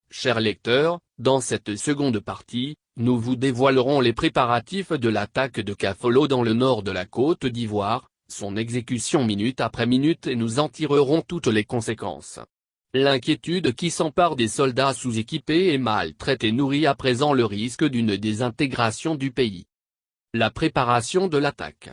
chers lecteurs, dans cette seconde partie, nous vous dévoilerons les préparatifs de l'attaque de Kafolo dans le nord de la Côte d'Ivoire, son exécution minute après minute et nous en tirerons toutes les conséquences. L'inquiétude qui s'empare des soldats sous-équipés et maltraités nourrit à présent le risque d'une désintégration du pays. La préparation de l'attaque.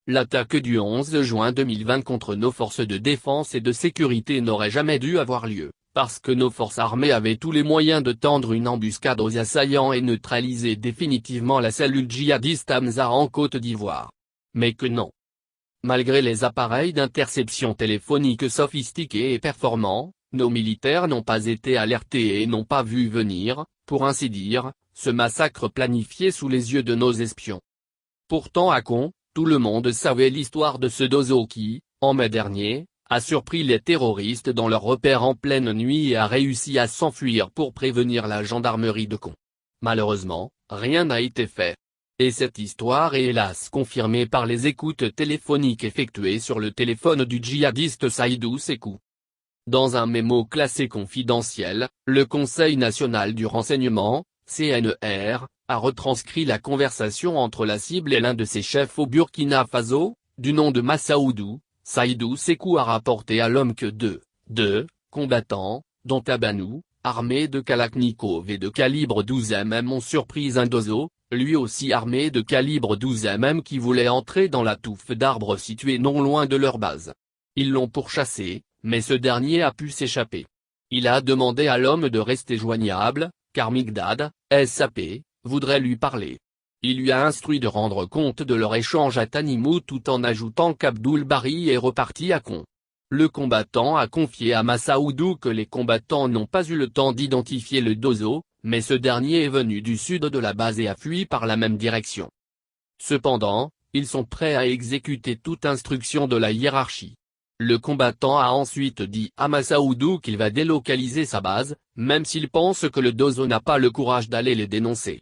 L'attaque du 11 juin 2020 contre nos forces de défense et de sécurité n'aurait jamais dû avoir lieu, parce que nos forces armées avaient tous les moyens de tendre une embuscade aux assaillants et neutraliser définitivement la cellule djihadiste Hamza en Côte d'Ivoire. Mais que non. Malgré les appareils d'interception téléphonique sophistiqués et performants, nos militaires n'ont pas été alertés et n'ont pas vu venir, pour ainsi dire, ce massacre planifié sous les yeux de nos espions. Pourtant à Con, tout le monde savait l'histoire de ce Dozo qui, en mai dernier, a surpris les terroristes dans leur repère en pleine nuit et a réussi à s'enfuir pour prévenir la gendarmerie de Con. Malheureusement, rien n'a été fait. Et cette histoire est hélas confirmée par les écoutes téléphoniques effectuées sur le téléphone du djihadiste Saïdou Sékou. Dans un mémo classé confidentiel, le Conseil national du renseignement, CNR, a retranscrit la conversation entre la cible et l'un de ses chefs au Burkina Faso, du nom de Massaoudou. Saïdou Sékou a rapporté à l'homme que deux combattants, dont Tabanou, armés de Kalachnikov et de calibre 12 mm ont surpris un Dozo, lui aussi armé de calibre 12 mm qui voulait entrer dans la touffe d'arbres située non loin de leur base. Ils l'ont pourchassé, mais ce dernier a pu s'échapper. Il a demandé à l'homme de rester joignable, car Migdad, SAP, voudrait lui parler. Il lui a instruit de rendre compte de leur échange à Tanimou tout en ajoutant qu'Abdoul Bari est reparti à Con. Le combattant a confié à Massaoudou que les combattants n'ont pas eu le temps d'identifier le Dozo, mais ce dernier est venu du sud de la base et a fui par la même direction. Cependant, ils sont prêts à exécuter toute instruction de la hiérarchie. Le combattant a ensuite dit à Massaoudou qu'il va délocaliser sa base, même s'il pense que le Dozo n'a pas le courage d'aller les dénoncer.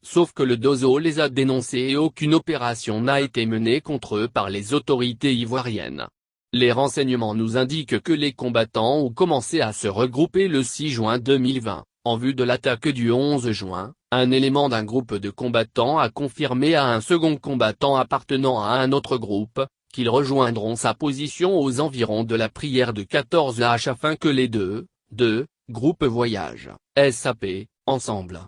Sauf que le Dozo les a dénoncés et aucune opération n'a été menée contre eux par les autorités ivoiriennes. Les renseignements nous indiquent que les combattants ont commencé à se regrouper le 6 juin 2020, en vue de l'attaque du 11 juin, un élément d'un groupe de combattants a confirmé à un second combattant appartenant à un autre groupe, qu'ils rejoindront sa position aux environs de la prière de 14h afin que les deux groupes voyagent, SAP, ensemble.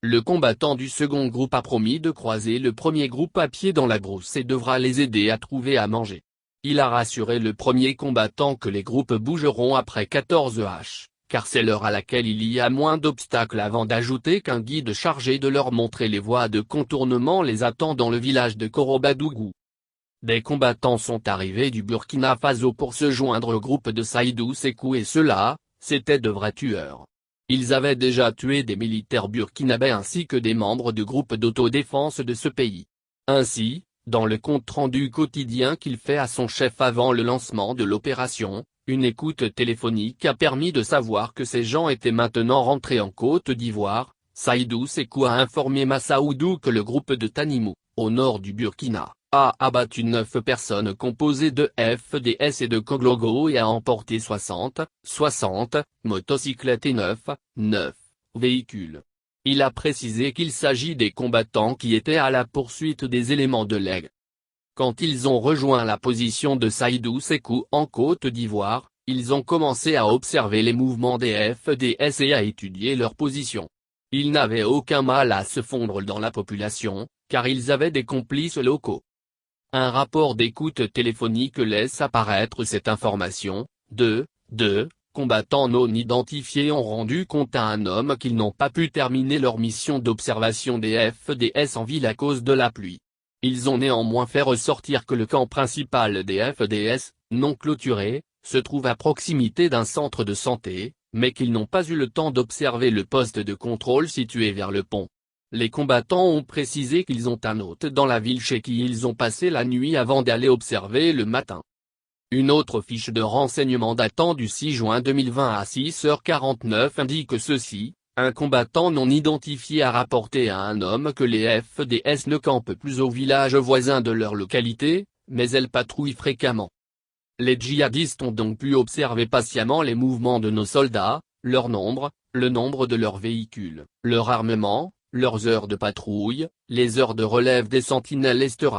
Le combattant du second groupe a promis de croiser le premier groupe à pied dans la brousse et devra les aider à trouver à manger. Il a rassuré le premier combattant que les groupes bougeront après 14h, car c'est l'heure à laquelle il y a moins d'obstacles avant d'ajouter qu'un guide chargé de leur montrer les voies de contournement les attend dans le village de Korobadougou. Des combattants sont arrivés du Burkina Faso pour se joindre au groupe de Saïdou Sékou et ceux-là, c'étaient de vrais tueurs. Ils avaient déjà tué des militaires burkinabés ainsi que des membres du groupe d'autodéfense de ce pays. Ainsi, dans le compte-rendu quotidien qu'il fait à son chef avant le lancement de l'opération, une écoute téléphonique a permis de savoir que ces gens étaient maintenant rentrés en Côte d'Ivoire. Saïdou Sékou a informé Massaoudou que le groupe de Tanimou, au nord du Burkina, a abattu 9 personnes composées de FDS et de Koglogo et a emporté 60 motocyclettes et 9 véhicules. Il a précisé qu'il s'agit des combattants qui étaient à la poursuite des éléments de l'aigle. Quand ils ont rejoint la position de Saïdou Sékou en Côte d'Ivoire, ils ont commencé à observer les mouvements des FDS et à étudier leur position. Ils n'avaient aucun mal à se fondre dans la population, car ils avaient des complices locaux. Un rapport d'écoute téléphonique laisse apparaître cette information. Deux combattants non identifiés ont rendu compte à un homme qu'ils n'ont pas pu terminer leur mission d'observation des FDS en ville à cause de la pluie. Ils ont néanmoins fait ressortir que le camp principal des FDS, non clôturé, se trouve à proximité d'un centre de santé, mais qu'ils n'ont pas eu le temps d'observer le poste de contrôle situé vers le pont. Les combattants ont précisé qu'ils ont un hôte dans la ville chez qui ils ont passé la nuit avant d'aller observer le matin. Une autre fiche de renseignement datant du 6 juin 2020 à 6h49 indique ceci. Un combattant non identifié a rapporté à un homme que les FDS ne campent plus au village voisin de leur localité, mais elles patrouillent fréquemment. Les djihadistes ont donc pu observer patiemment les mouvements de nos soldats, leur nombre, le nombre de leurs véhicules, leur armement, leurs heures de patrouille, les heures de relève des sentinelles etc.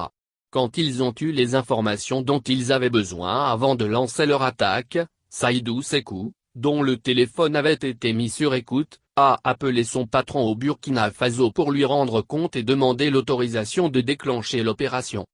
Quand ils ont eu les informations dont ils avaient besoin avant de lancer leur attaque, Saïdou Sékou, dont le téléphone avait été mis sur écoute, a appelé son patron au Burkina Faso pour lui rendre compte et demander l'autorisation de déclencher l'opération.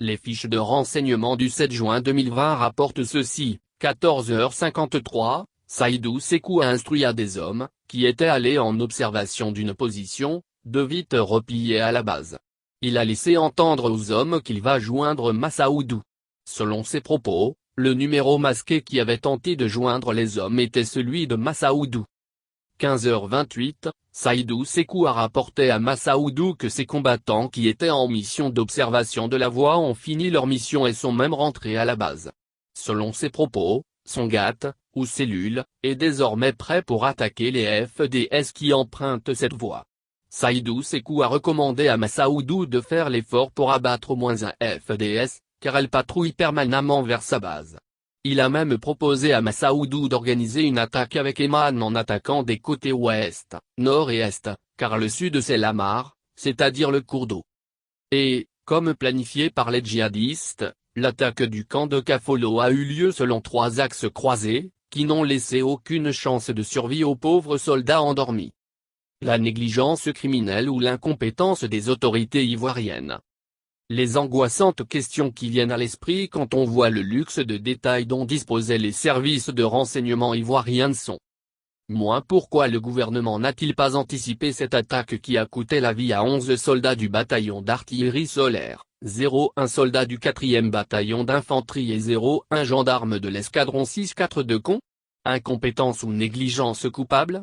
Les fiches de renseignement du 7 juin 2020 rapportent ceci: 14h53, Saïdou Sékou a instruit à des hommes, qui étaient allés en observation d'une position, de vite replier à la base. Il a laissé entendre aux hommes qu'il va joindre Massaoudou. Selon ses propos, le numéro masqué qui avait tenté de joindre les hommes était celui de Massaoudou. 15h28, Saïdou Sékou a rapporté à Massaoudou que ses combattants qui étaient en mission d'observation de la voie ont fini leur mission et sont même rentrés à la base. Selon ses propos, son GAT, ou cellule, est désormais prêt pour attaquer les FDS qui empruntent cette voie. Saïdou Sékou a recommandé à Massaoudou de faire l'effort pour abattre au moins un FDS, car elle patrouille permanemment vers sa base. Il a même proposé à Massaoudou d'organiser une attaque avec Eman en attaquant des côtés ouest, nord et est, car le sud c'est la mare, c'est-à-dire le cours d'eau. Et, comme planifié par les djihadistes, l'attaque du camp de Kafolo a eu lieu selon 3 axes croisés, qui n'ont laissé aucune chance de survie aux pauvres soldats endormis. La négligence criminelle ou l'incompétence des autorités ivoiriennes. Les angoissantes questions qui viennent à l'esprit quand on voit le luxe de détails dont disposaient les services de renseignement ivoiriens sont: pourquoi le gouvernement n'a-t-il pas anticipé cette attaque qui a coûté la vie à 11 soldats du bataillon d'artillerie solaire, 0,1 soldats du 4e bataillon d'infanterie et 0,1 gendarme de l'escadron 6-4 de Con? Incompétence ou négligence coupable?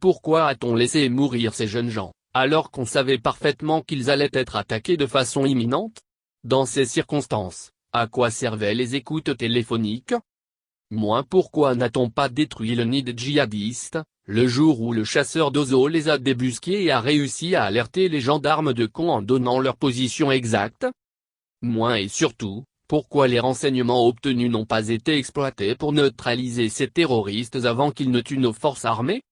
Pourquoi a-t-on laissé mourir ces jeunes gens, alors qu'on savait parfaitement qu'ils allaient être attaqués de façon imminente? Dans ces circonstances, à quoi servaient les écoutes téléphoniques? Pourquoi n'a-t-on pas détruit le nid des djihadistes, le jour où le chasseur d'Ozo les a débusqués et a réussi à alerter les gendarmes de Con en donnant leur position exacte? Et surtout, pourquoi les renseignements obtenus n'ont pas été exploités pour neutraliser ces terroristes avant qu'ils ne tuent nos forces armées?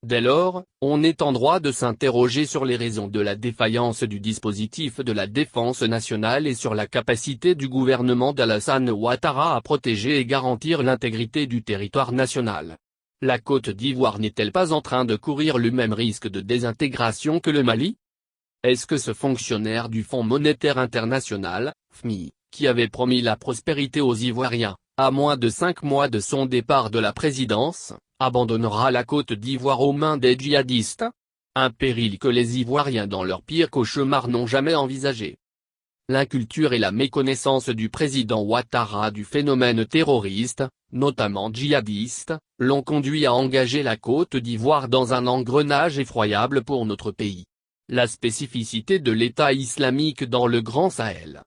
Dès lors, on est en droit de s'interroger sur les raisons de la défaillance du dispositif de la défense nationale et sur la capacité du gouvernement d'Alassane Ouattara à protéger et garantir l'intégrité du territoire national. La Côte d'Ivoire n'est-elle pas en train de courir le même risque de désintégration que le Mali? Est-ce que ce fonctionnaire du Fonds monétaire international, FMI, qui avait promis la prospérité aux Ivoiriens, à moins de 5 mois de son départ de la présidence, abandonnera la Côte d'Ivoire aux mains des djihadistes? Un péril que les Ivoiriens dans leur pire cauchemar n'ont jamais envisagé. L'inculture et la méconnaissance du président Ouattara du phénomène terroriste, notamment djihadiste, l'ont conduit à engager la Côte d'Ivoire dans un engrenage effroyable pour notre pays. La spécificité de l'État islamique dans le Grand Sahel,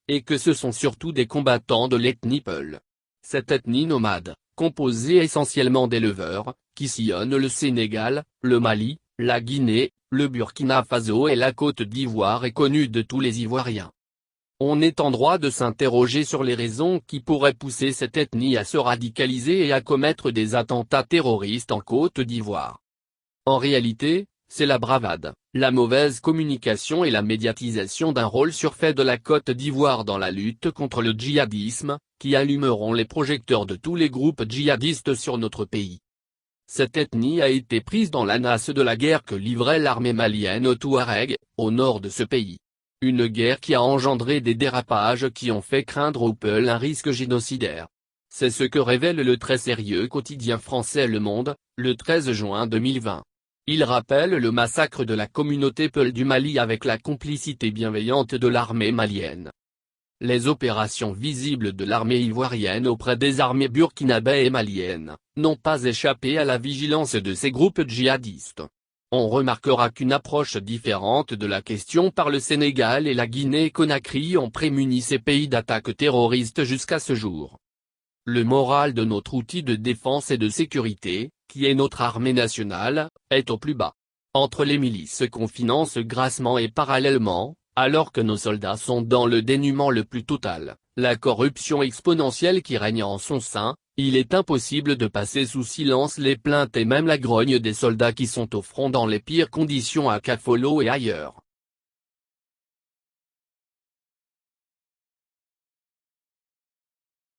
est que ce sont surtout des combattants de l'ethnie Peul. Cette ethnie nomade, composée essentiellement d'éleveurs, qui sillonnent le Sénégal, le Mali, la Guinée, le Burkina Faso et la Côte d'Ivoire est connue de tous les Ivoiriens. On est en droit de s'interroger sur les raisons qui pourraient pousser cette ethnie à se radicaliser et à commettre des attentats terroristes en Côte d'Ivoire. En réalité, c'est la bravade, la mauvaise communication et la médiatisation d'un rôle surfait de la Côte d'Ivoire dans la lutte contre le djihadisme, qui allumeront les projecteurs de tous les groupes djihadistes sur notre pays. Cette ethnie a été prise dans la nasse de la guerre que livrait l'armée malienne aux Touaregs, au nord de ce pays. Une guerre qui a engendré des dérapages qui ont fait craindre aux Peuls un risque génocidaire. C'est ce que révèle le très sérieux quotidien français Le Monde, le 13 juin 2020. Il rappelle le massacre de la communauté Peul du Mali avec la complicité bienveillante de l'armée malienne. Les opérations visibles de l'armée ivoirienne auprès des armées burkinabè et maliennes, n'ont pas échappé à la vigilance de ces groupes djihadistes. On remarquera qu'une approche différente de la question par le Sénégal et la Guinée-Conakry ont prémuni ces pays d'attaques terroristes jusqu'à ce jour. Le moral de notre outil de défense et de sécurité, qui est notre armée nationale, est au plus bas. Entre les milices qu'on finance grassement et parallèlement, Alors que nos soldats sont dans le dénuement le plus total, la corruption exponentielle qui règne en son sein, il est impossible de passer sous silence les plaintes et même la grogne des soldats qui sont au front dans les pires conditions à Kafolo et ailleurs.